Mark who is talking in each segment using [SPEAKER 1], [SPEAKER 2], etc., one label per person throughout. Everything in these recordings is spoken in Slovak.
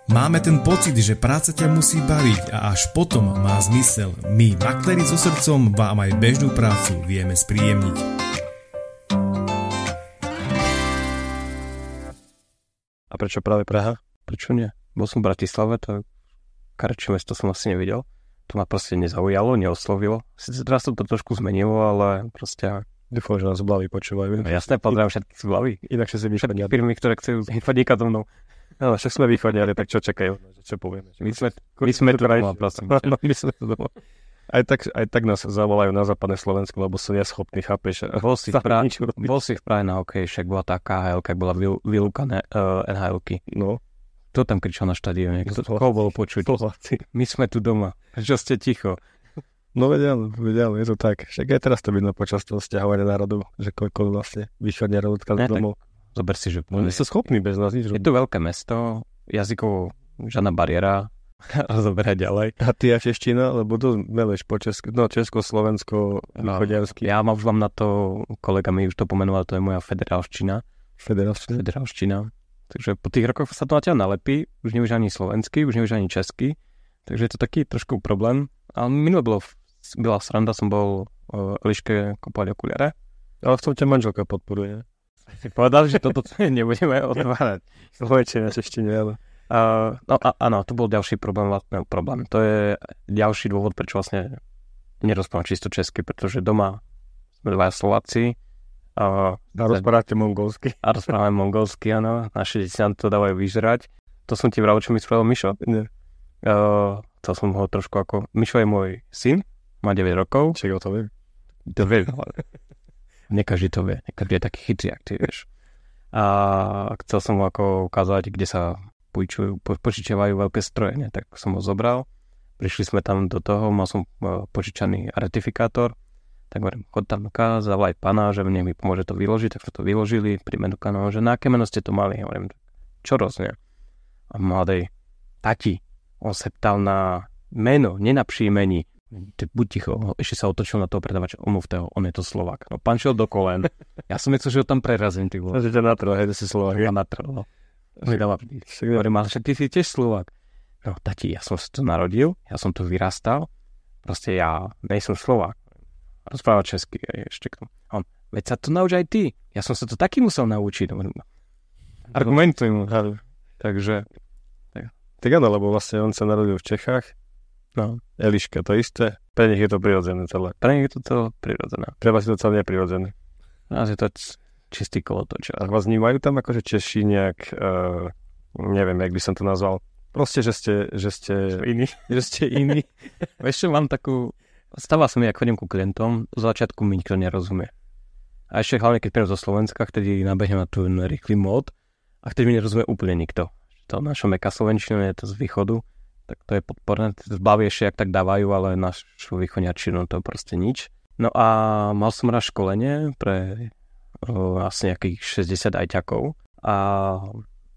[SPEAKER 1] Máme ten pocit, že práca ťa musí baviť a až potom má zmysel. My, makléri so srdcom, vám aj bežnú prácu vieme spríjemniť.
[SPEAKER 2] A prečo práve Praha? Prečo nie? Bol som v Bratislave, to karečie mesto som asi nevidel. To ma proste nezaujalo, neoslovilo. Sice teraz som to trošku zmenilo, ale proste...
[SPEAKER 3] Dúfam, že nás Blavy počúvajú.
[SPEAKER 2] No jasné, pozdravím všetkých z Blavy.
[SPEAKER 3] Inakšie si
[SPEAKER 2] Všetky firmy, ktoré chcú podnikať so mnou.
[SPEAKER 3] Ale však sme východniari, tak čo čakajú? Čo povieme?
[SPEAKER 2] My sme tu doma, prosím.
[SPEAKER 3] My sme tu doma. Aj tak nás zavolajú na západné Slovensko, lebo sú neschopní, chápeš?
[SPEAKER 2] Bol si v Prahe na hokeji, však bola tá KHL, ak bola vylúkané NHL-ky.
[SPEAKER 3] No.
[SPEAKER 2] Kto tam kričal na štadióne? Koho bolo počuť? My sme tu doma. Prečo ste ticho?
[SPEAKER 3] No vedel, je to tak. Však aj teraz to vidno počas toho sťahovania národov, že koľko vlastne východniarov odkazí domov.
[SPEAKER 2] Zober si, že...
[SPEAKER 3] Oni sú schopní bez nás nič robiť.
[SPEAKER 2] Je to veľké mesto, jazykovo žiadna bariéra, rozoberať ďalej.
[SPEAKER 3] A ty aj čeština, lebo to meleš po Česku, no Česko, Slovensko, východňarsky.
[SPEAKER 2] Ja už mám na to, kolega mi už to pomenoval, to je moja federálština. Federálština. Takže po tých rokoch sa to na ťa nalepí, už nevieš ani slovensky, už nevieš ani česky, takže je to taký trošku problém. Ale minule byla sranda, som bol Eliške kúpať okuliare.
[SPEAKER 3] Ale v tom ťa manželka podporuje.
[SPEAKER 2] Si povedal, že toto nebudeme otvárať.
[SPEAKER 3] Slovečia na češtine, ale...
[SPEAKER 2] Áno, to bol ďalší problém. To je ďalší dôvod, prečo vlastne nerozprávam čisto česky, pretože doma sme dvaja Slováci.
[SPEAKER 3] A rozprávate mongolsky.
[SPEAKER 2] A rozprávame mongolsky, áno. Naše deti nám to dávajú vyžrať. To som ti vravil, čo mi spravil Mišo.
[SPEAKER 3] Nie.
[SPEAKER 2] Chcel som ho trošku ako... Mišo je môj syn, má 9 rokov.
[SPEAKER 3] Čak o to viem.
[SPEAKER 2] To viem, ale... Nie každý to vie, niekedy je taký chytrý, ak ty vieš. A chcel som mu ako ukázať, kde sa požičiavajú veľké stroje, ne? Tak som ho zobral, prišli sme tam do toho, mal som požičaný rectifikátor, tak hovorím, chod tam zavolaj pana, že mne mi pomôže to vyložiť, tak sme to vyložili, pri menu kanálu, že na aké meno ste to mali, hovorím, čo rozne? A mladej, tati, on sa ptal na meno, nie na príjmení. Buď ticho, ešte sa otočil na toho predavača, on je to Slovák. No pán šiel do kolen. Ja som nechcel, že ho tam prerazím, ty vole.
[SPEAKER 3] Že ťa natrel, hej, si Slovák.
[SPEAKER 2] Ja natrel, no. Hovorím, ale však ty si tiež Slovák. No tati, ja som sa to narodil, ja som to vyrastal, proste ja nejsem Slovák. Rozpráva česky, ešte k tomu. On, veď sa to nauč aj ty. Ja som sa to taky musel naučiť. Argumentuj mu. Takže...
[SPEAKER 3] Tak áno, lebo vlastne on sa narodil v Čechách. No, Eliška, to isté. Pre nich je to prirodzené celé.
[SPEAKER 2] Pre nich je to celé prirodzené.
[SPEAKER 3] Pre vás je to celé neprirodzené.
[SPEAKER 2] Nás je to čistý kolotoč.
[SPEAKER 3] A vás vnímajú tam akože Češi nejak, neviem, jak by som to nazval. Proste, že ste iní. Že ste iní.
[SPEAKER 2] Vieš čo, mám takú... Stáva sa mi, ak chodím ku klientom, z začiatku mi nikto nerozumie. A ešte hlavne, keď príjem zo Slovenska, vtedy nabehnem na tú rýchly mód a vtedy mi nerozumie úplne nikto. To našo meká slovenčina je to z východu. Tak to je podporné, zbaví ešte, ak tak dávajú, ale našu východňarčinu to proste nič. No a mal som raz školenie pre asi nejakých 60 ajťakov a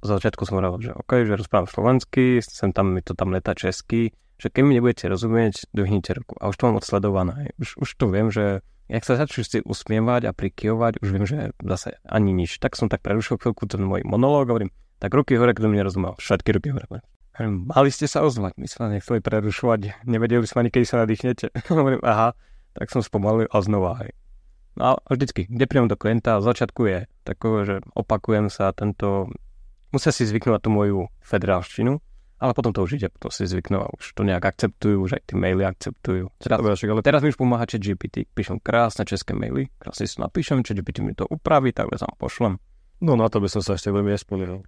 [SPEAKER 2] za začiatku som hovoril, že OK, že rozprávam slovensky, sem tam mi to tam letá česky, že keď mi nebudete rozumieť, dvihnite ruku. A už to mám odsledované. Už to viem, že jak sa začnú si usmievať a prikyvovať, už viem, že zase ani nič. Tak som tak prerušil chvíľku ten môj monológ a hovorím, tak ruky hore, kto mi nerozumel. Všetky ruky hore. Mali ste sa ozvať, my sme nechceli prerušovať, nevedeli sme ani, kedy sa nadýchnete. Hovorím, aha, tak som spomalil a znova, hej. No a vždycky, kde príjem do klienta, v začiatku je takové, že opakujem sa, musia si zvyknúť na tú moju federálštinu, ale potom to už ide, potom si zvyknú a už to nejak akceptujú, už aj tí maily akceptujú. Teraz mi už pomáha ChatGPT, píšem krásne české maily, krásne si to napíšem, ChatGPT mi to upraví, tak vám pošlem.
[SPEAKER 3] No na to by som sa ešte veľmi nespoliehal.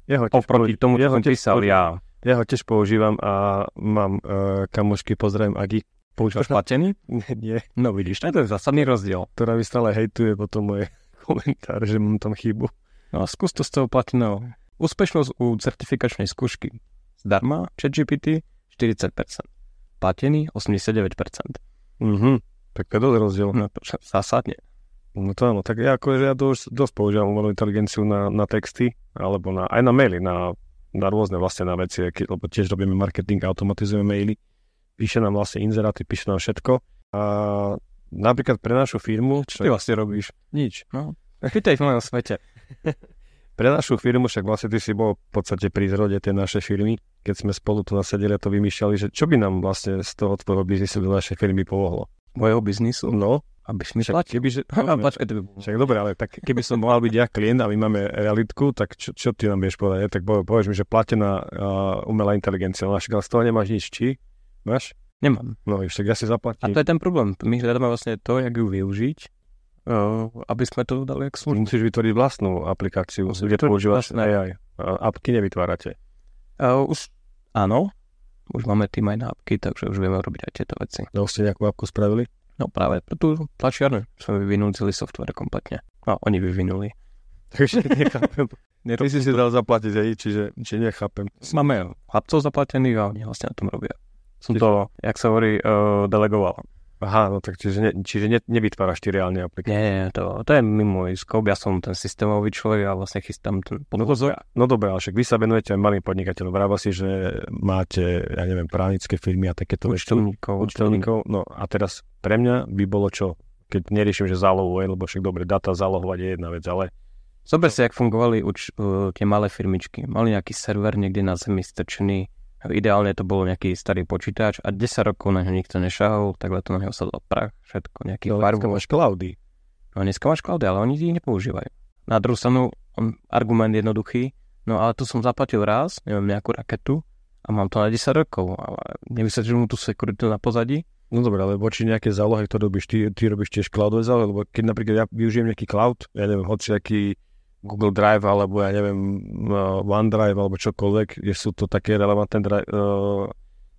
[SPEAKER 2] Oproti tomu, čo som písal, ja
[SPEAKER 3] ho tiež používam a mám kamošky, pozdravím Agi.
[SPEAKER 2] Používaš platený?
[SPEAKER 3] Nie.
[SPEAKER 2] No vidíš, to je zásadný rozdiel.
[SPEAKER 3] Ktorá mi stále hejtuje potom moje komentáre, že mám tam chybu.
[SPEAKER 2] No a skús to z toho plateného. Úspešnosť u certifikačnej skúšky zdarma, ChatGPT 40%. Platený 89%.
[SPEAKER 3] Tak to je dosť rozdiel.
[SPEAKER 2] No to zásadne.
[SPEAKER 3] No to áno, tak ja to už dosť používam umelú inteligenciu na texty, alebo aj na maily, na rôzne vlastne na veci, lebo tiež robíme marketing, automatizujeme maily, píše nám vlastne inzeráty, píše nám všetko. A napríklad pre našu firmu...
[SPEAKER 2] Čo ty vlastne robíš?
[SPEAKER 3] Nič.
[SPEAKER 2] No, pýtaj v mojom svete.
[SPEAKER 3] Pre našu firmu, však vlastne ty si bol v podstate pri zrode tej našej firmy, keď sme spolu tu nasedeli a to vymýšľali, že čo by nám vlastne z toho tvojho biznisu do našej firmy pomohlo?
[SPEAKER 2] Mojho biznisu?
[SPEAKER 3] No.
[SPEAKER 2] Abyš mi platil.
[SPEAKER 3] Však dobre, ale tak keby som mohol byť ja klient a my máme realitku, tak čo ty nám vieš povedať? Tak povieš mi, že platená umelá inteligencia, však ale z toho nemáš nič, či? Máš?
[SPEAKER 2] Nemám.
[SPEAKER 3] No však ja si zaplatím.
[SPEAKER 2] A to je ten problém. My hľadáme vlastne to, jak ju využiť, aby sme to dali jak službu.
[SPEAKER 3] Musíš vytvoriť vlastnú aplikáciu, kde používaš AI. Apky nevytvárate.
[SPEAKER 2] Už áno. Už máme tým aj na apky, takže už vieme robiť aj tieto veci.
[SPEAKER 3] No ste nejakú apku spravili?
[SPEAKER 2] No práve pre tú tlačiarnu sme vyvinuli celý software kompletne. No, oni vyvinuli.
[SPEAKER 3] Takže nechápem. Ty si dal zaplatiť aj, čiže nechápem.
[SPEAKER 2] Máme chlapcov zaplatených a oni vlastne na tom robia. Som to, jak sa hovorí, delegoval.
[SPEAKER 3] Aha, no tak čiže nevytváraš ty reálne aplikácie.
[SPEAKER 2] Nie, to je mimo môj scope. Ja som ten systémový človek a vlastne chystám ten podvozor.
[SPEAKER 3] No dobré, ale však vy sa venujete aj malým podnikateľom. Vráva si, že máte, ja neviem, právnické firmy a takéto účtovníkov. No a teraz pre mňa by bolo čo? Keď neriešim, že zálohujem, lebo však dobre, data zálohovať je jedna vec, ale...
[SPEAKER 2] Zober si, jak fungovali tie malé firmičky. Mali nejaký server niekde na zemi strčený. Ideálne to bolo nejaký starý počítač a 10 rokov na ňo nikto nešahol, takhle to na ňo sadol prach, všetko, nejaký farbu.
[SPEAKER 3] Dneska máš cloudy.
[SPEAKER 2] No dneska máš cloudy, ale oni ich nepoužívajú. Na druhú stranu, argument jednoduchý, no ale tu som zaplatil raz, neviem, nejakú raketu a mám to na 10 rokov, ale nevysvetlíš mu tú sekuritu na pozadí.
[SPEAKER 3] No dobré, ale voči nejaké zálohy, ktoré robíš, ty robíš tiež cloudové zálohy, lebo keď napríklad ja využijem nejaký cloud, ja neviem, hociaký Google Drive, alebo ja neviem, OneDrive, alebo čokoľvek, kde sú to také relevantné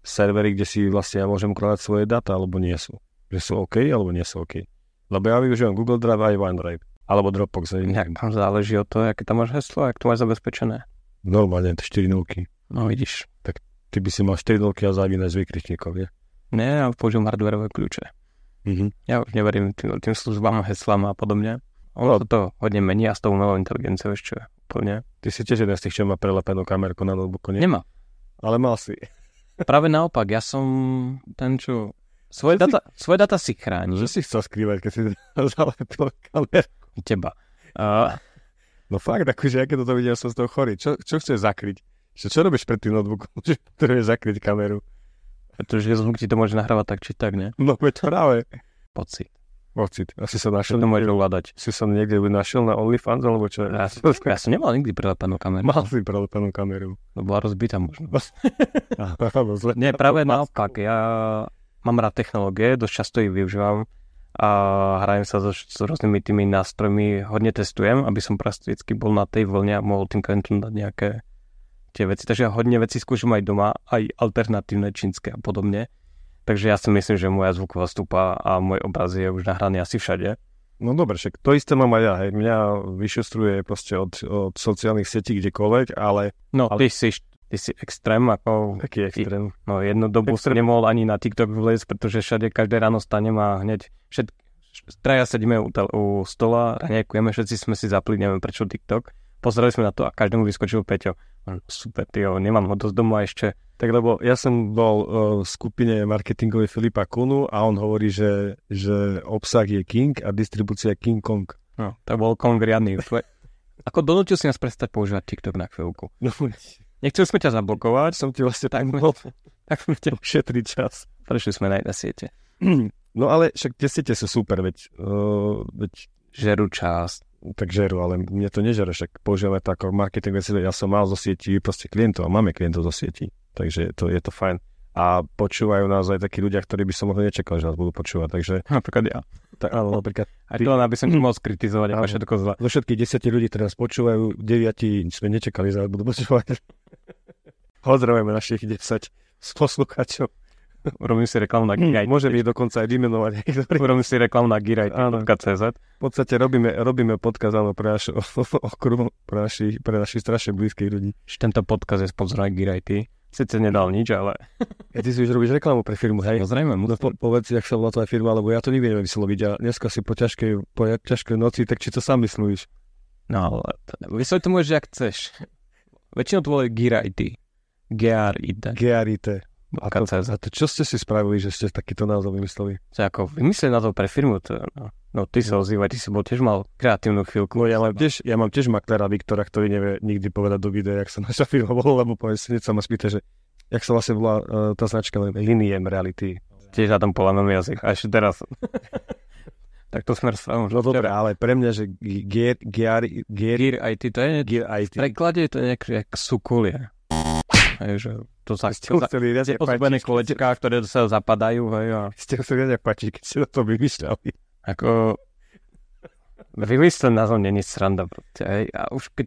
[SPEAKER 3] servery, kde si vlastne ja môžem ukladať svoje dáta, alebo nie sú. Že sú OK, alebo nie sú OK. Lebo ja využívam Google Drive aj OneDrive, alebo Dropbox.
[SPEAKER 2] Tam záleží od toho, aké tam máš heslo, jak to máš zabezpečené.
[SPEAKER 3] Normálne, to 4 nulky.
[SPEAKER 2] No vidíš.
[SPEAKER 3] Tak ty by si mal 4 nulky a závinné z výkričníkov, nie?
[SPEAKER 2] Nie, ja použijem hardwareové kľúče. Ja už neverím tým službám, heslám a podobne. Ono to hodne mení a s tou umelou inteligenciou ešte úplne.
[SPEAKER 3] Ty si tiež jeden z tých, čo má prelepenú kamerku na notebooku, nie?
[SPEAKER 2] Nemá.
[SPEAKER 3] Ale mal si.
[SPEAKER 2] Práve naopak, ja som ten, čo svoje data si chráni.
[SPEAKER 3] Čo si chcel skrývať, keď si zalepil kamerku?
[SPEAKER 2] Teba.
[SPEAKER 3] No fakt, akože ja keď toto videl, som z toho chorý. Čo chceš zakryť? Čo robíš pred tým notebookom, že potrebuješ zakryť kameru?
[SPEAKER 2] Pretože zvuk ti to môže nahrávať tak či tak, ne?
[SPEAKER 3] No veď práve.
[SPEAKER 2] Pocit.
[SPEAKER 3] Asi sa našiel.
[SPEAKER 2] To môžeš ovládať.
[SPEAKER 3] Si sa niekde našiel na OnlyFans, alebo čo?
[SPEAKER 2] Ja som nemal nikdy prelepenú kameru.
[SPEAKER 3] Mal si prelepenú kameru.
[SPEAKER 2] No bola rozbitá možno. Nie, práve naopak. Ja mám rád technológie, dosť často ich využívam a hrajem sa so rôznymi tými nástrojmi, hodne testujem, aby som prakticky bol na tej vlne a mohol tým klientom dať nejaké tie veci. Takže ja hodne veci skúšam aj doma, aj alternatívne čínske a podobne. Takže ja si myslím, že moja zvuková stupa a môj obraz je už nahraný asi všade.
[SPEAKER 3] No dobre, však to isté mám aj ja. Hej. Mňa vyšustruje proste od sociálnych sietí kdekoľvek, ale...
[SPEAKER 2] No, ty si extrém, ako...
[SPEAKER 3] Taký extrém.
[SPEAKER 2] No, jednu dobu som nemohol ani na TikTok vlezť, pretože všade každé ráno stanem a hneď traja sedíme u stola, raňajkujeme, všetci sme si zapli, neviem prečo TikTok. Pozerali sme na to a každému vyskočil Peťo. Super, tyjo, nemám ho dosť doma ešte.
[SPEAKER 3] Tak lebo ja som bol v skupine marketingovej Filipa Kunu a on hovorí, že obsah je king a distribúcia je King Kong.
[SPEAKER 2] No, to bol Kong riadny. Ako donútil si nás prestať používať TikTok na chvíľku.
[SPEAKER 3] No,
[SPEAKER 2] nechceli sme ťa zablokovať.
[SPEAKER 3] Som ti vlastne tak
[SPEAKER 2] sme ťa
[SPEAKER 3] ušetriť čas.
[SPEAKER 2] Prešli sme na jedné siete.
[SPEAKER 3] No ale však tie siete sú super, veď
[SPEAKER 2] žerú čas.
[SPEAKER 3] Tak žeru, ale mne to nežere, však používame to ako marketingové siete. Ja som mal zo sietí proste klientov a máme klientov zo sietí. Takže je to fajn. A počúvajú nás aj takí ľudia, ktorí by som možno nečakal, že nás budú počúvať. Takže...
[SPEAKER 2] Napríklad ja.
[SPEAKER 3] Áno, napríklad.
[SPEAKER 2] Aj to len, aby som ti mohol skritizovať, ako všetko zle.
[SPEAKER 3] Zo všetkých 10 ľudí, ktorí nás počúvajú, 9 sme nečakali, že nás budú počúvať. Pozdravujeme našich 10 poslucháčov.
[SPEAKER 2] Urobím si reklamu na Girai.
[SPEAKER 3] Môžem ich dokonca aj vymenovať.
[SPEAKER 2] Urobím si reklamu na Girai.cz.
[SPEAKER 3] V podstate robíme podcast pre našu okruh, pre našich strašne blízkych ľudí.
[SPEAKER 2] Tento podcast je sponzorovaný Girai. Sice nedal nič, ale...
[SPEAKER 3] Ty si už robíš reklamu pre firmu, hej?
[SPEAKER 2] No zrejme.
[SPEAKER 3] Povedz, jak sa volá tvoja firma, lebo ja to nikdy neviem vysloviť. A dneska si po ťažkej noci, tak či to sám myslíš?
[SPEAKER 2] No ale vysloviť to môžeš, jak chceš. Väčšinou to volajú Girai.
[SPEAKER 3] GRIT. A to čo ste si spravili, že ste takýto názov vymysleli?
[SPEAKER 2] To je ako vymysleli názov pre firmu. No ty sa ozývaj, ty si bol tiež mal kreatívnu chvíľku.
[SPEAKER 3] No ja mám tiež makléra Viktora, ktorý nevie nikdy povedať do videa, jak sa naša firma volá, lebo povie si, sa ma spýta, že jak sa vlastne volá tá značka Liniem Reality.
[SPEAKER 2] Tiež na tom poľanom jazyk. A ešte teraz. Tak to sme rozprávali.
[SPEAKER 3] No dobre, ale pre mňa, že
[SPEAKER 2] Gear IT, to je v preklade to je nejak sukulie. Že to sa ozbené kolečká, ktoré sa zapadajú.
[SPEAKER 3] Ste chceli nejak páčiť, keď ste to vymýšľali.
[SPEAKER 2] Ako vymyslený názov není sranda. A už keď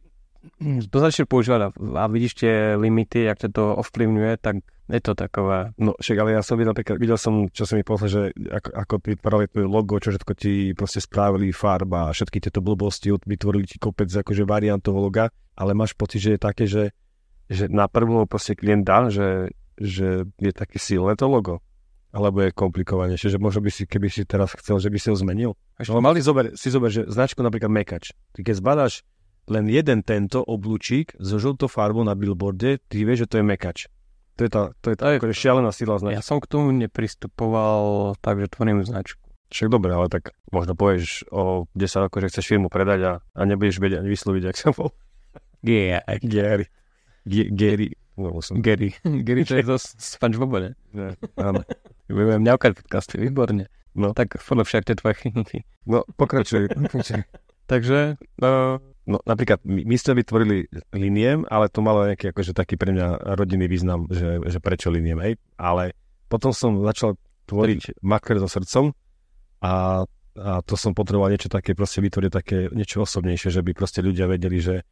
[SPEAKER 2] to začne používať a vidíš tie limity, jak to ovplyvňuje, tak je to takové.
[SPEAKER 3] No však, ale ja som videl som, čo sa mi poslal, že ako vytvorili to logo, čo všetko ti proste spravili, farba a všetky tieto blbosti, vytvorili ti kopec akože variant toho loga, ale máš pocit, že je také, že na prvú proste klient dá, že je také silné to logo. Alebo je komplikovanejšie, že možno by si, keby si teraz chcel, že by si ho zmenil. No, zober, že značku napríklad Mekač. Ty keď zbadáš len jeden tento oblúčik so žltou farbou na billboarde, ty vieš, že to je Mekač. To je tá akože šialená sila značky.
[SPEAKER 2] Ja som k tomu nepristupoval tak, že tvorím značku.
[SPEAKER 3] Však dobre, ale tak možno povieš o 10 rokov, že chceš firmu predať a nebudeš vedieť ani vysloviť, jak sa bol. Gary.
[SPEAKER 2] Gary, to je to SpongeBob, ne?
[SPEAKER 3] Áno.
[SPEAKER 2] Budeme mňaukať podcasty, výborne. No. Tak podľa však tie tvoje chytniky.
[SPEAKER 3] No, pokračuj.
[SPEAKER 2] Takže...
[SPEAKER 3] No, napríklad, my sme vytvorili Liniem, ale to malo nejaký akože taký pre mňa rodinný význam, že prečo Liniem, hej. Ale potom som začal tvoriť makler so srdcom a to som potreboval niečo také, proste vytvoriť také niečo osobnejšie, že by proste ľudia vedeli, že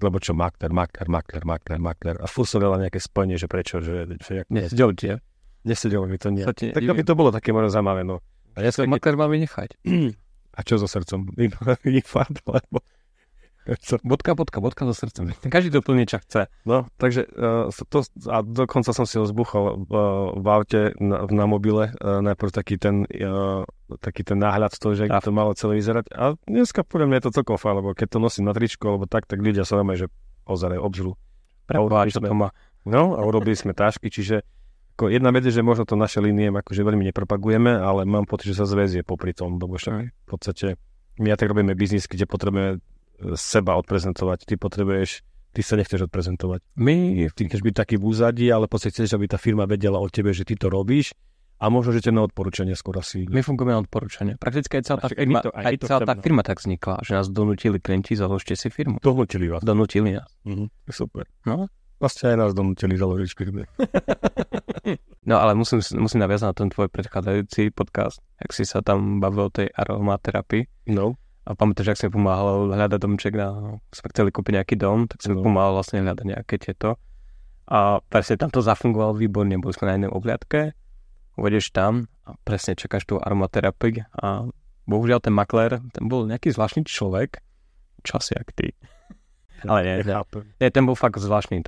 [SPEAKER 3] lebo čo, makler a furt som veľa nejaké spojenie, že prečo, že nesedelo mi to nie. Tak by to bolo také možno zaujímavé, no.
[SPEAKER 2] A dneska makler má vynechať.
[SPEAKER 3] A čo so srdcom? Infarkt, alebo...
[SPEAKER 2] Bodka so srdcom. Každý to plne, čo chce.
[SPEAKER 3] No, takže a dokonca som si ho zbuchol v aute na mobile, najprv taký ten náhľad z toho, že to malo celé vyzerať. A dneska podľa mňa je to celkom fajn, lebo keď to nosím na tričku, alebo tak ľudia sa normálne, že ozerajú, obzrú. No, a urobili sme tášky, čiže jedna vec je, že možno to naše Liniem akože veľmi nepropagujeme, ale mám pocit, že sa zväzie popri tom, lebo však v podstate my tak robíme biznis, kde potrebujeme seba odprezentovať. Ty sa nechceš odprezentovať. Ty chceš byť taký v úzadí, ale v podstate chceš, aby tá firma vedela o tebe, že ty to robíš a možno, že ťa na odporúčanie skôr asi.
[SPEAKER 2] My fungujeme na odporúčanie. Prakticky aj celá tá firma tak vznikla, že nás donútili klienti, založte si firmu.
[SPEAKER 3] Donútili vás.
[SPEAKER 2] Donútili nás.
[SPEAKER 3] Super.
[SPEAKER 2] No?
[SPEAKER 3] Vlastne aj nás donútili založiť firmu.
[SPEAKER 2] No ale musím naviazať na ten tvoj predchádzajúci podcast, ak si sa tam bavil o tej aromaterapii.
[SPEAKER 3] No.
[SPEAKER 2] A pamätáš, ak si pomáhal hľadať domček, sme chceli kúpiť nejaký dom, tak som pomáhal vlastne hľadať nejaké tieto. A presne tam to zafungovalo výborne, boli sme na jednej obhliadke, uvedeš tam a presne čakáš tú aromaterapii a bohužiaľ ten maklér, ten bol nejaký zvláštny človek, čas jak ty. Ale nie, ten bol fakt zvláštny.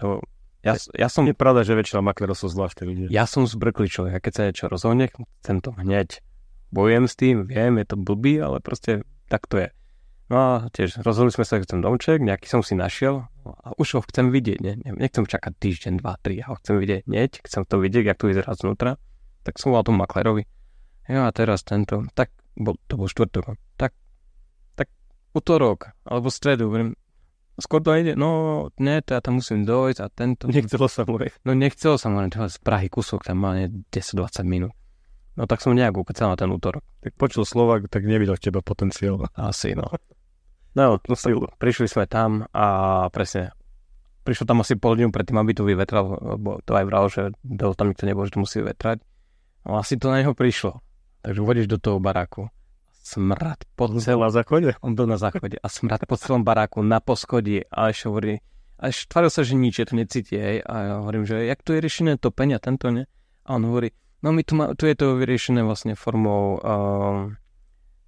[SPEAKER 2] Ja som...
[SPEAKER 3] Je pravda, že väčšina maklérov sú zvláštni ľudia.
[SPEAKER 2] Ja som zbrklý človek, a keď sa niečo rozhodne, chcem to hneď. Bojujem s tým, viem, je to blbý, ale proste tak to je. No a tiež rozhodli sme sa, že chcem domček, nejaký som si našiel a už ho chcem vidieť. Nechcem čakať týždeň, 2, 3, ja ho chcem vidieť hneď, chcem to vidieť, jak to vyzerá znútra. Tak som volal tomu maklérovi. Ja a teraz tento, to bol štvrtok. Tak utorok, alebo stredu, skôr to ide, no nie, to ja tam musím dojsť a tento.
[SPEAKER 3] Nechcelo sa mu.
[SPEAKER 2] No nechcelo sa mu, z Prahy kúsok, tam má 10-20 minút. No tak som nejak ukecal na ten útorok.
[SPEAKER 3] Tak počul Slovák, tak nevidel v teba potenciál.
[SPEAKER 2] Asi, no. No, prišli sme tam a presne, prišlo tam asi pol dňu predtým, aby to vyvetral, lebo to aj vral, že tam nikto nebol, že to musí vetrať. No asi to na neho prišlo. Takže uvedeš do toho baráku. Smrad po celom...
[SPEAKER 3] Na záchode?
[SPEAKER 2] On bol na záchode. A smrad po celom baráku, na poschodí. A ešte hovorí... A ešte tváril sa, že nič, je to necíti, hej. A ja hovorím, že jak to je riešené topenia, tento, ne? A on hovorí, no my tu je to vyriešené vlastne formou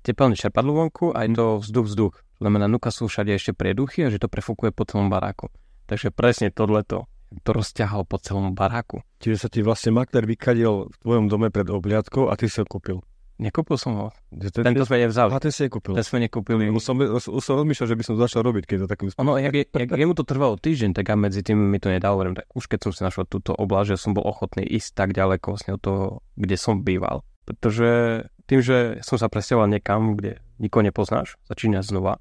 [SPEAKER 2] tepelné čerpadlo vonku a je to vzduch. Znamená, nuka sú všade ešte prieduchy a že to prefúkuje po celom baráku. Takže presne tohleto to rozťahal po celom baráku.
[SPEAKER 3] Čiže sa ti vlastne maklér vykadil v tvojom dome pred obhliadkou a ty si ho kúpil.
[SPEAKER 2] Nekúpil som ho. Tento sme nevzali.
[SPEAKER 3] A ten si nekúpil.
[SPEAKER 2] Ten sme nekúpili.
[SPEAKER 3] Už som rozmýšľal, že by som začal robiť, keď to takú...
[SPEAKER 2] Ono, jak jemu to trvalo týždeň, tak a medzi tým mi to nedal, tak už keď som si našiel túto oblasť, že som bol ochotný ísť tak ďaleko vlastne od toho, kde som býval. Pretože tým, že som sa presťahoval niekam, kde nikoho nepoznáš, začínaš znova,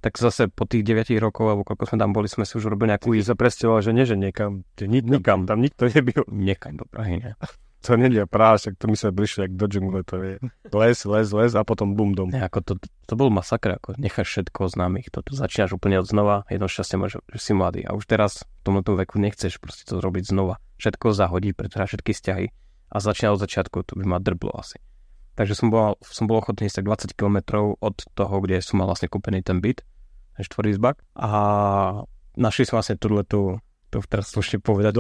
[SPEAKER 2] tak zase po tých 9 rokov, alebo koľko sme tam boli, sme si už robili nejakú...
[SPEAKER 3] Ty sa presťahoval, že nie, že niekam. Nikam. Tam nikto nebyl.
[SPEAKER 2] Niekam do Prahy, ne?
[SPEAKER 3] To nie je Praha, však to my sme prišli jak do džungle, to je les a potom bum dom.
[SPEAKER 2] Ne, ako to bol masakr, ako necháš všetko známych, to začínaš úplne od znova, jedno šťastie máš, že si mladý a už teraz v tomto veku nechceš proste to robiť znova. Všetko zahodí, pretože všetky vzťahy a začína od začiatku, to by ma drblo asi. Takže som bol ochotný ísť tak 20 km od toho, kde som mal vlastne kúpený ten byt, ten štvorizbak a našli sme vlastne to teraz slušne povedať,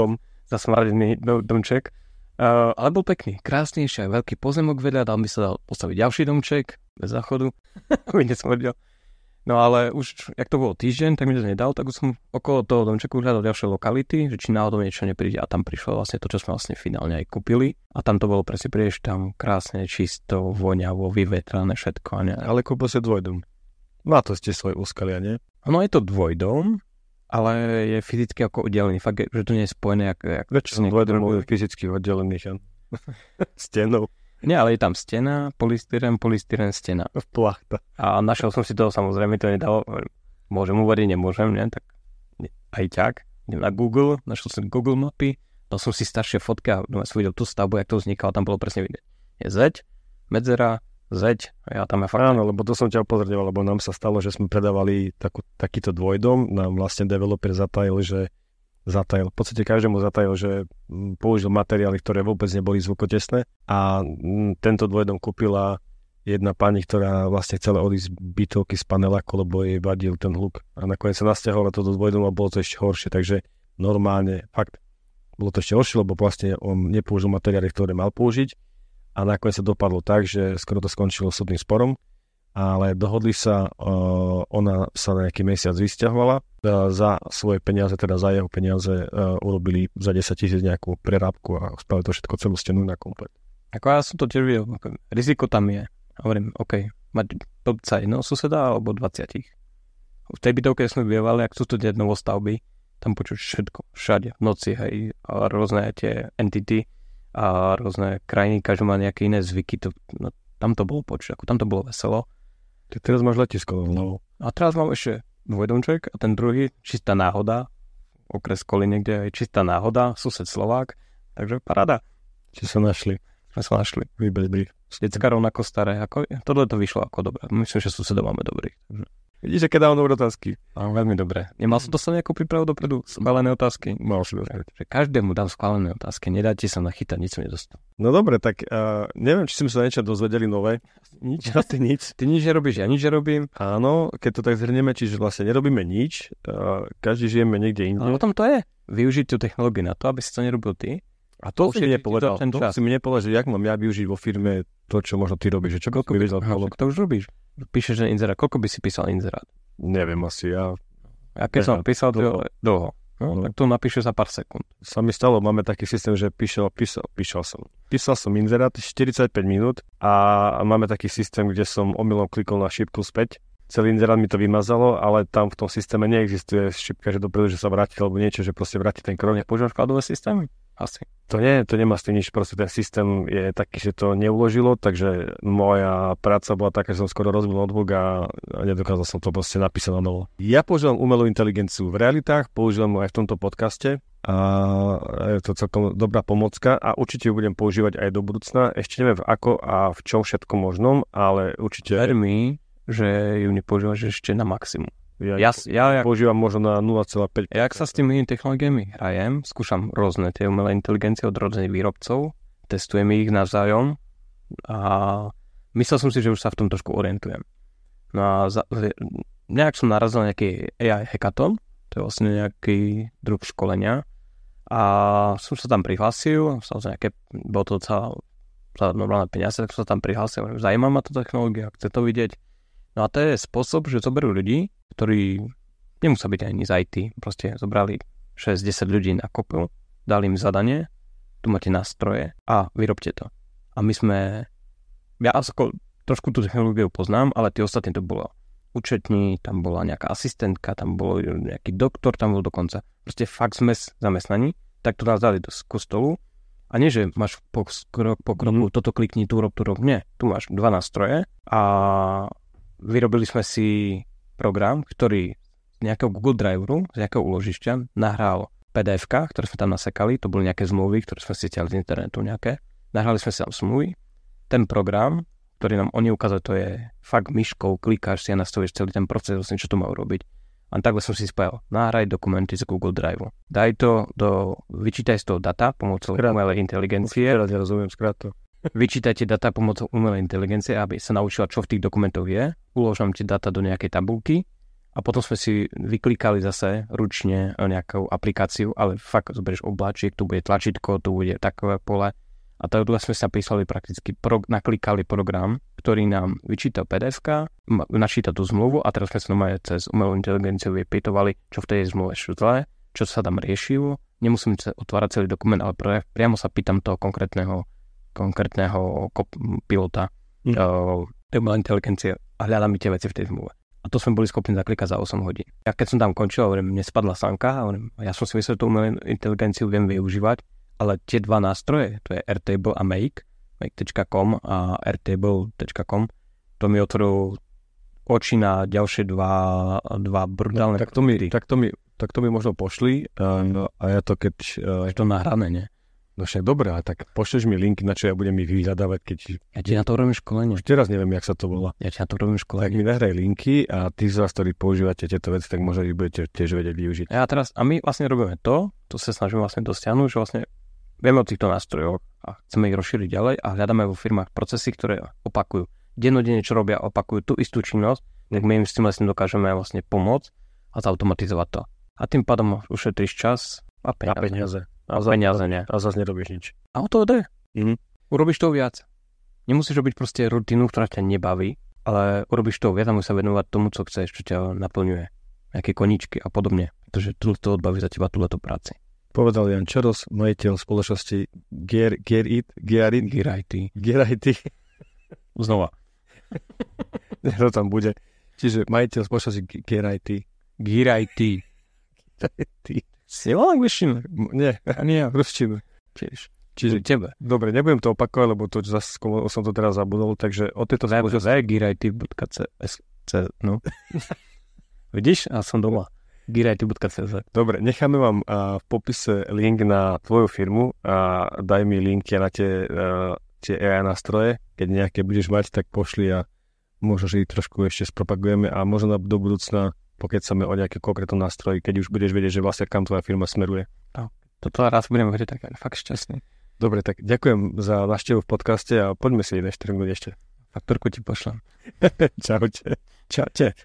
[SPEAKER 2] za smradený domček. Ale bol pekný, krásnejší, aj veľký pozemok vedľa, tam by sa dal postaviť ďalší domček, bez záchodu, aby nesmrdil. No ale už, jak to bolo týždeň, tak mi to nedal, tak už som okolo toho domčeku hľadal ďalšie lokality, že či náhodou niečo nepríde a tam prišlo vlastne to, čo sme vlastne finálne aj kúpili. A tam to bolo presne, prídeš tam krásne, čisto, voňavo, vyvetrané všetko. A ne?
[SPEAKER 3] Ale kúpil si dvojdom. Má to ste svoje úskalia, nie?
[SPEAKER 2] No je to dvojdom, ale je fyzicky ako oddelený. Fakt, že to nie je spojené.
[SPEAKER 3] Prečo som dvojdom fyzicky oddelený? Stenou.
[SPEAKER 2] Nie, ale je tam stena, polystyren, stena.
[SPEAKER 3] Plachta.
[SPEAKER 2] A našiel som si toho, samozrejme, to nedalo. Môžem uveriť, nemôžem, ne? Tak aj tak. Idem na Google, našiel som Google mapy, dal som si staršie fotky a som videl tú stavbu, jak to vznikalo, tam bolo presne vidieť. Je zeď, medzera, zeď a ja tam je fakt...
[SPEAKER 3] Áno, lebo to som ťa upozorňoval, lebo nám sa stalo, že sme predávali takýto dvojdom, nám vlastne developer zatajil, v podstate každému zatajil, že použil materiály, ktoré vôbec neboli zvukotesné a tento dvojdom kúpila jedna pani, ktorá vlastne chcela odísť z bytovky z paneláku, lebo jej vadil ten hluk a nakoniec sa nasťahovala to do dvojdom a bolo to ešte horšie, takže normálne, fakt, bolo to ešte horšie, lebo vlastne on nepoužil materiály, ktoré mal použiť a nakoniec sa dopadlo tak, že skoro to skončilo súdnym sporom, ale dohodli sa, ona sa na nejaký mesiac vysťahovala, za svoje peniaze, teda za jeho peniaze urobili za 10 000 nejakú prerábku a spravili to všetko celú stenu na komplet.
[SPEAKER 2] Ako ja som to tiež videl, riziko tam je. Hovorím, OK, mať blbca jedného suseda alebo 20. V tej bytovke sme bývali, ak sú to tie novostavby, tam počuť všetko, všade, v noci, hej, a rôzne tie entity a rôzne krajiny, každý má nejaké iné zvyky, tam to bolo počuť, ako tam to bolo veselo.
[SPEAKER 3] Ty teraz máš letisko hlavou.
[SPEAKER 2] A teraz mám ešte dvojdomček a ten druhý, čistá náhoda, okres Kolín niekde je čistá náhoda, sused Slovák, takže paráda.
[SPEAKER 3] Či sa našli?
[SPEAKER 2] Sme sa našli.
[SPEAKER 3] Vybredli.
[SPEAKER 2] Decka rovnako staré, ako tohle to vyšlo ako dobré. Myslím, že susedov máme dobrých.
[SPEAKER 3] Vidíš, aké dávam dobré otázky.
[SPEAKER 2] Veľmi dobré. Nemal som to sa nejakú prípravu dopredu? Schválené otázky?
[SPEAKER 3] Mal si dostať.
[SPEAKER 2] Že každému dám schválené otázky. Nedáte sa nachytať, nič som nedostal.
[SPEAKER 3] No dobre, tak neviem, či sme sa niečo dozvedeli nové.
[SPEAKER 2] Nič. Ty nič. Ty nič nerobíš, ja nič nerobím.
[SPEAKER 3] Áno, keď to tak zhrnieme, čiže vlastne nerobíme nič. Každý žijeme niekde inde.
[SPEAKER 2] Ale o tom to je. Využiť tú technológiu na to, aby si to nerobil ty.
[SPEAKER 3] A to si mi nepovedal. To si mi nepovedal, že jak mám ja využiť vo firme to, čo možno ty robíš. Že čo
[SPEAKER 2] koľko by vedel? To už robíš. Píšeš, že inzerát. Koľko by si písal inzerát?
[SPEAKER 3] Neviem asi, ja...
[SPEAKER 2] Ja keď som písal dlho. No, tak to napíše za pár sekúnd.
[SPEAKER 3] Sa mi stalo, máme taký systém, že písal som inzerát 45 minút a máme taký systém, kde som omylom klikol na šípku späť. Celý inzerát mi to vymazalo, ale tam v tom systéme neexistuje šípka, že dopredu, že sa vráti alebo niečo, že proste vráti ten krok.
[SPEAKER 2] Nepoužívaš kladové systémy? Asi.
[SPEAKER 3] To nie, to nemá s tým nič, proste ten systém je taký, že to neuložilo, takže moja práca bola taká, že som skoro rozbil notebook a nedokázal som to proste napísať na novo. Ja používam umelú inteligenciu v realitách, používam ju aj v tomto podcaste a je to celkom dobrá pomocka a určite ju budem používať aj do budúcna. Ešte neviem v ako a v čom všetko možnom, ale určite...
[SPEAKER 2] Ver mi, že ju nepoužívaš ešte na maximum.
[SPEAKER 3] Ja používam možno na 0,5.
[SPEAKER 2] Jak sa s tými technológiami hrajem, skúšam rôzne tie umelé inteligencie od rôznych výrobcov, testujem ich navzájom a myslel som si, že už sa v tom trošku orientujem. No a nejak som narazil na nejaký AI hackathon, to je vlastne nejaký druh školenia a som sa tam prihlásil, bolo to za normálne peniaze, tak som sa tam prihlásil, zaujíma ma tá technológia, chce to vidieť. No a to je spôsob, že zoberú ľudí, ktorí nemusia byť ani z IT, proste zobrali 6-10 ľudí na kopu, dali im zadanie, tu máte nástroje a vyrobte to. A ja trošku tú technológiu poznám, ale tí ostatní to bolo účetní, tam bola nejaká asistentka, tam bol nejaký doktor, tam bol dokonca proste fakt zmes zamestnaní, tak to nás dali do stolu A nie, že máš krok po kroku, toto klikni, tu rob. Nie, tu máš 2 nástroje a vyrobili sme si program, ktorý z nejakého Google Driveru, z nejakého úložišťa nahral PDF-ka, ktoré sme tam nasekali, to boli nejaké zmluvy, ktoré sme si stiahli z internetu nejaké. Nahrali sme si tam zmluvy. Ten program, ktorý nám oni ukázajú, to je fakt myškou, klikáš si a nastavíš celý ten proces, vlastne čo to má urobiť. A takhle som si spojil. Nahraj dokumenty z Google Drive. Daj to vyčítaj z toho data pomocou umelej inteligencie.
[SPEAKER 3] Teraz nerozumiem, skrát to.
[SPEAKER 2] Vyčítajte data pomocou umelej inteligencie, aby sa naučila, čo v tých dokumentoch je. Uložím ti data do nejakej tabulky a potom sme si vyklikali zase ručne nejakú aplikáciu, ale fakt zoberieš obláčik, tu bude tlačítko, tu bude takové pole. A takhle sme sa písali prakticky, naklikali program, ktorý nám vyčítal PDF-ka, načíta tú zmluvu a teraz sme sa normálne cez umelú inteligenciu vypýtovali, čo v tej zmluve je zlé, čo sa tam riešilo. Nemusím otvárať celý dokument, ale priamo sa pýtam toho konkrétneho pilota tej umelej inteligencie a hľadám mi tie veci v tej zmluve. A to sme boli schopní zaklikať za 8 hodín. Ja keď som tam končil, mne spadla sánka a ja som si myslel, že tú umelú inteligenciu viem využívať, ale tie 2 nástroje, to je Airtable a make.com a airtable.com, to mi otvorilo oči na ďalšie dva brutálne.
[SPEAKER 3] Tak to mi možno pošli a ja to keď...
[SPEAKER 2] Je to nahrané, nie?
[SPEAKER 3] No však dobré, tak pošleš mi linky, na čo ja budem ich vyhľadávať, keď...
[SPEAKER 2] Ja ti na to robím školenie.
[SPEAKER 3] Už teraz neviem, jak sa to volá.
[SPEAKER 2] Ja ti na to robím školenie.
[SPEAKER 3] Tak mi nahraj linky a tí z vás, ktorí používate tieto veci, tak možno ich budete tiež vedieť využiť.
[SPEAKER 2] A my vlastne robíme to sa snažíme vlastne dosiahnuť, že vlastne vieme o týchto nástrojoch a chceme ich rozšíriť ďalej a hľadáme vo firmách procesy, ktoré opakujú. Dennodenne, čo robia, opakujú tú istú činnosť, tak my im s tým vlastne dokážeme vlastne pomôcť a zautomatizovať to. A tým pádom ušetríš čas a peniaze. A
[SPEAKER 3] zase nerobíš nič.
[SPEAKER 2] A o to ide. Urobíš toho viac. Nemusíš robiť proste rutinu, ktorá ťa nebaví, ale urobíš toho viac a musíš sa venovať tomu, co chceš, čo ťa naplňuje. Nejaké koníčky a podobne. Pretože to odbaví za teba túto práci.
[SPEAKER 3] Povedal Jan Čeros, majiteľ spoločnosti Gear.IT.
[SPEAKER 2] Znova.
[SPEAKER 3] To tam bude. Čiže majiteľ spoločnosti Gear.IT.
[SPEAKER 2] Gear.IT. Si mal angličtinu?
[SPEAKER 3] Nie, ani ja, ruštinu.
[SPEAKER 2] Čiže tebe.
[SPEAKER 3] Dobre, nebudem to opakovať, lebo to zase som to teraz zabudol, takže o tejto spoločnosti...
[SPEAKER 2] Gear.IT.cz, no. Vidíš? A som doma. Gear.IT.cz.
[SPEAKER 3] Dobre, necháme vám v popise link na tvoju firmu a daj mi linky na tie AI nástroje. Keď nejaké budeš mať, tak pošli a možno, že ich trošku ešte spropagujeme a možno do budúcna pokecame o nejaké konkrétne nástroji, keď už budeš vedieť, že vlastne kam tvoja firma smeruje.
[SPEAKER 2] No, toto raz budeme vedieť tak fakt šťastný.
[SPEAKER 3] Dobre, tak ďakujem za návštevu v podcaste a poďme si neštrnúť ešte.
[SPEAKER 2] Faktorku ti pošlem.
[SPEAKER 3] Čaute.
[SPEAKER 2] Čaute.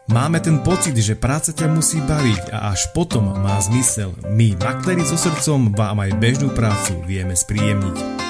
[SPEAKER 1] Máme ten pocit, že práca ťa musí baviť a až potom má zmysel. My, makléri so srdcom, vám aj bežnú prácu vieme spríjemniť.